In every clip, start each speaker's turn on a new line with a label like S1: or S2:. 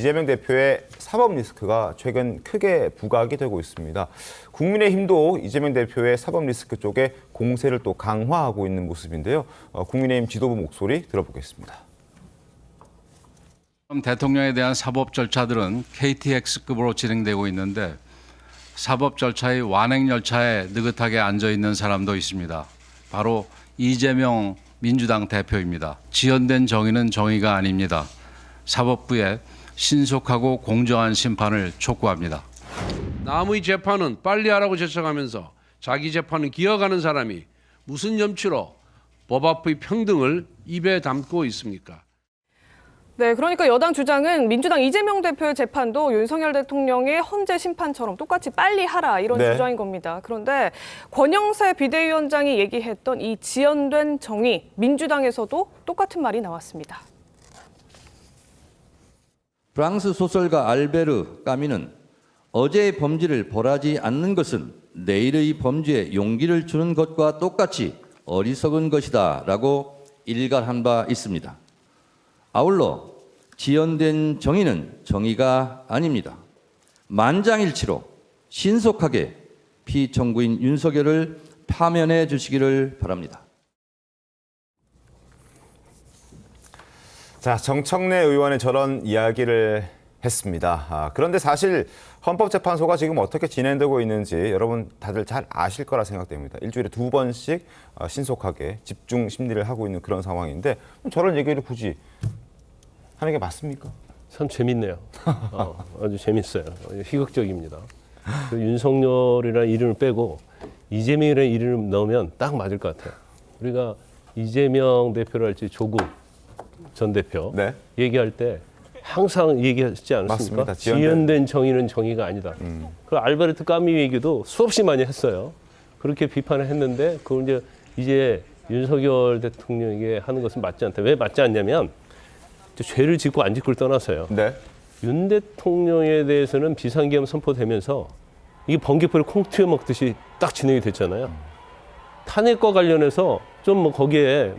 S1: 이재명 대표의 사법 리스크가 최근 크게 부각이 되고 있습니다. 국민의힘도 이재명 대표의 사법 리스크 쪽에 공세를 또 강화하고 있는 모습인데요. 국민의힘 지도부 목소리 들어보겠습니다.
S2: 대통령에 대한 사법 절차들은 KTX급으로 진행되고 있는데 사법 절차의 완행 열차에 느긋하게 앉아 있는 사람도 있습니다. 바로 이재명 민주당 대표입니다. 지연된 정의는 정의가 아닙니다. 사법부에 신속하고 공정한 심판을 촉구합니다.
S3: 남의 재판은 빨리 하라고 제청하면서 자기 재판은 기어가는 사람이 무슨 염치로 법 앞의 평등을 입에 담고 있습니까?
S4: 네, 그러니까 여당 주장은 민주당 이재명 대표의 재판도 윤석열 대통령의 헌재 심판처럼 똑같이 빨리 하라 이런 주장인 겁니다. 그런데 권영세 비대위원장이 얘기했던 이 지연된 정의, 민주당에서도 똑같은 말이 나왔습니다.
S5: 프랑스 소설가 알베르 까미는 어제의 범죄를 벌하지 않는 것은 내일의 범죄에 용기를 주는 것과 똑같이 어리석은 것이다 라고 일갈한 바 있습니다. 아울러 지연된 정의는 정의가 아닙니다. 만장일치로 신속하게 피청구인 윤석열을 파면해 주시기를 바랍니다.
S1: 자, 정청래 의원의 저런 이야기를 했습니다. 그런데 사실 헌법재판소가 지금 어떻게 진행되고 있는지 여러분 다들 잘 아실 거라 생각됩니다. 일주일에 2번씩 신속하게 집중 심리를 하고 있는 그런 상황인데 저런 얘기를 굳이 하는 게 맞습니까?
S6: 참 재밌네요. 아주 재밌어요. 희극적입니다. 그 윤석열이라는 이름을 빼고 이재명이라는 이름을 넣으면 딱 맞을 것 같아요. 우리가 이재명 대표를 할지 조국 전 대표 얘기할 때 항상 얘기하지 않습니까?
S1: 맞습니다.
S6: 지연된 정의는 정의가 아니다. 그 알베르트 까미 얘기도 수없이 많이 했어요. 그렇게 비판을 했는데 그걸 이제 윤석열 대통령에게 하는 것은 맞지 않다. 왜 맞지 않냐면 죄를 짓고 안 짓고를 떠나서요. 윤 대통령에 대해서는 비상계엄 선포되면서 이게 번개불에 콩 튀어 먹듯이 딱 진행이 됐잖아요. 탄핵과 관련해서 좀 뭐 거기에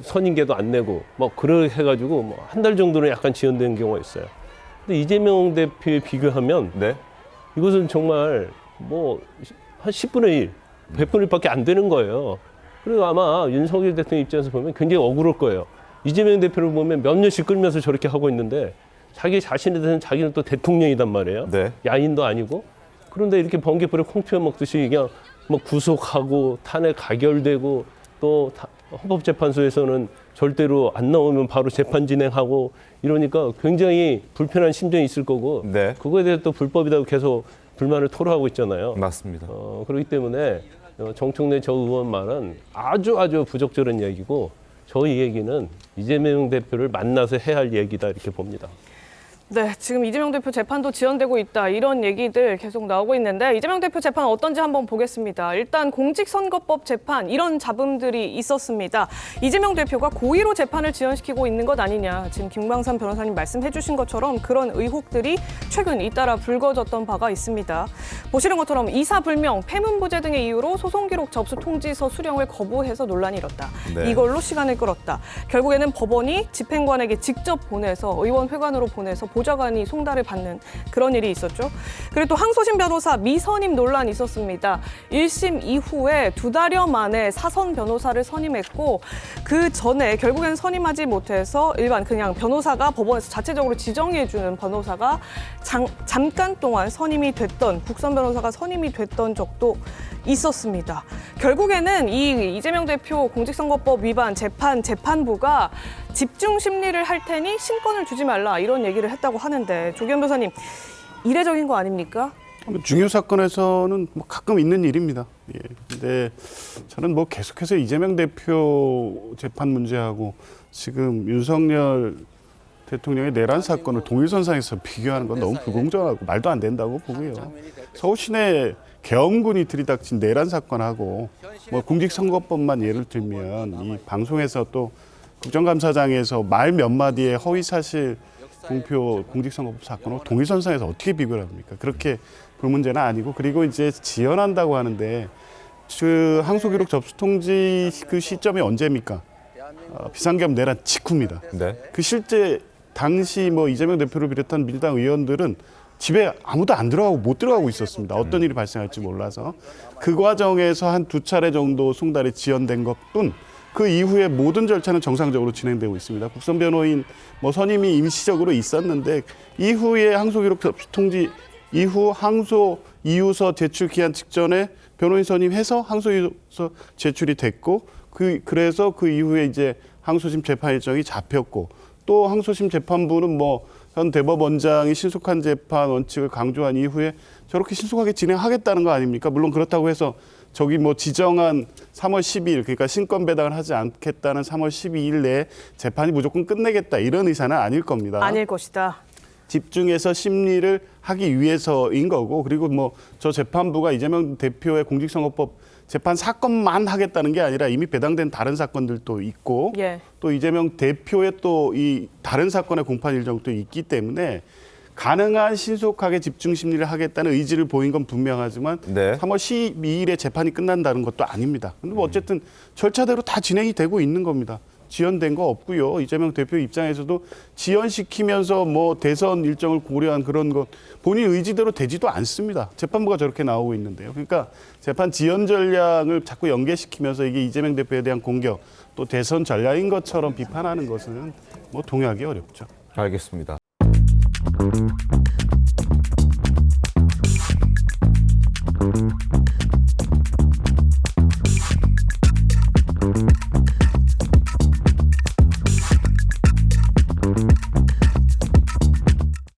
S6: 선임계도 안 내고 그렇게 해가지고 한 달 정도는 약간 지연된 경우가 있어요. 근데 이재명 대표에 비교하면 이것은 정말 한 10분의 1, 100분의 1밖에 안 되는 거예요. 그리고 아마 윤석열 대통령 입장에서 보면 굉장히 억울할 거예요. 이재명 대표를 보면 몇 년씩 끌면서 저렇게 하고 있는데 자기 자신에 대해서는 자기는 또 대통령이단 말이에요. 야인도 아니고. 그런데 이렇게 번개불에 콩 튀어 먹듯이 그냥 구속하고 탄핵 가결되고 또 헌법재판소에서는 절대로 안 나오면 바로 재판 진행하고 이러니까 굉장히 불편한 심정이 있을 거고 그거에 대해서 또 불법이라고 계속 불만을 토로하고 있잖아요.
S1: 맞습니다.
S6: 그렇기 때문에 정청래 저 의원 말은 아주 부적절한 얘기고 저희 얘기는 이재명 대표를 만나서 해야 할 얘기다 이렇게 봅니다.
S4: 네, 지금 이재명 대표 재판도 지연되고 있다 이런 얘기들 계속 나오고 있는데 이재명 대표 재판 어떤지 한번 보겠습니다. 일단 공직선거법 재판 이런 잡음들이 있었습니다. 이재명 대표가 고의로 재판을 지연시키고 있는 것 아니냐. 지금 김광삼 변호사님 말씀해 주신 것처럼 그런 의혹들이 최근 잇따라 불거졌던 바가 있습니다. 보시는 것처럼 이사불명, 폐문부재 등의 이유로 소송기록 접수 통지서 수령을 거부해서 논란이 일었다. 이걸로 시간을 끌었다. 결국에는 법원이 집행관에게 직접 보내서 의원회관으로 보내서 보좌관이 송달을 받는 그런 일이 있었죠. 그리고 또 항소심 변호사 미선임 논란이 있었습니다. 1심 이후에 2달여 만에 사선 변호사를 선임했고 그 전에 결국엔 선임하지 못해서 일반 그냥 변호사가 법원에서 자체적으로 지정해주는 변호사가 잠깐 동안 선임이 됐던 국선 변호사가 선임이 됐던 적도 있었습니다. 결국에는 이 이재명 대표 공직선거법 위반 재판부가 집중 심리를 할 테니 신권을 주지 말라 이런 얘기를 했다고 하는데 조기현 변호사님 이례적인 거 아닙니까?
S7: 중요 사건에서는 가끔 있는 일입니다. 근데 저는 계속해서 이재명 대표 재판 문제하고 지금 윤석열 대통령의 내란 사건을 동일선상에서 비교하는 건 너무 불공정하고 말도 안 된다고 보고요. 서울 시내 계엄군이 들이닥친 내란 사건하고 공직선거법만 예를 들면 이 방송에서 또 국정감사장에서 말 몇 마디의 허위사실 공표 공직선거법 사건을 동일선상에서 어떻게 비교를 합니까? 그렇게 볼 문제는 아니고 그리고 이제 지연한다고 하는데 그 항소기록 접수 통지 그 시점이 언제입니까? 비상계엄 내란 직후입니다.
S1: 네.
S7: 그 실제 당시 뭐 이재명 대표를 비롯한 민주당 의원들은 집에 아무도 안 들어가고 못 들어가고 있었습니다. 어떤 일이 발생할지 몰라서. 그 과정에서 한 2차례 정도 송달이 지연된 것뿐 그 이후에 모든 절차는 정상적으로 진행되고 있습니다. 국선 변호인 뭐 선임이 임시적으로 있었는데 이후에 항소기록 접수 통지 이후 항소 이유서 제출 기한 직전에 변호인 선임해서 항소 이유서 제출이 됐고 그래서 그 이후에 이제 항소심 재판 일정이 잡혔고 또 항소심 재판부는 뭐 현 대법원장이 신속한 재판 원칙을 강조한 이후에 저렇게 신속하게 진행하겠다는 거 아닙니까? 물론 그렇다고 해서 저기 뭐 지정한 3월 12일 그러니까 신권 배당을 하지 않겠다는 3월 12일 내에 재판이 무조건 끝내겠다 이런 의사는 아닐 겁니다.
S4: 아닐 것이다.
S7: 집중해서 심리를 하기 위해서인 거고 그리고 뭐 저 재판부가 이재명 대표의 공직선거법 재판 사건만 하겠다는 게 아니라 이미 배당된 다른 사건들도 있고
S4: 예.
S7: 또 이재명 대표의 또 이 다른 사건의 공판 일정도 있기 때문에 가능한 신속하게 집중 심리를 하겠다는 의지를 보인 건 분명하지만
S1: 네.
S7: 3월 12일에 재판이 끝난다는 것도 아닙니다. 근데 뭐 어쨌든 절차대로 다 진행이 되고 있는 겁니다. 지연된 거 없고요. 이재명 대표 입장에서도 지연시키면서 뭐 대선 일정을 고려한 그런 것 본인 의지대로 되지도 않습니다. 재판부가 저렇게 나오고 있는데요. 그러니까 재판 지연 전략을 자꾸 연계시키면서 이게 이재명 대표에 대한 공격 또 대선 전략인 것처럼 비판하는 것은 뭐 동의하기 어렵죠.
S1: 알겠습니다.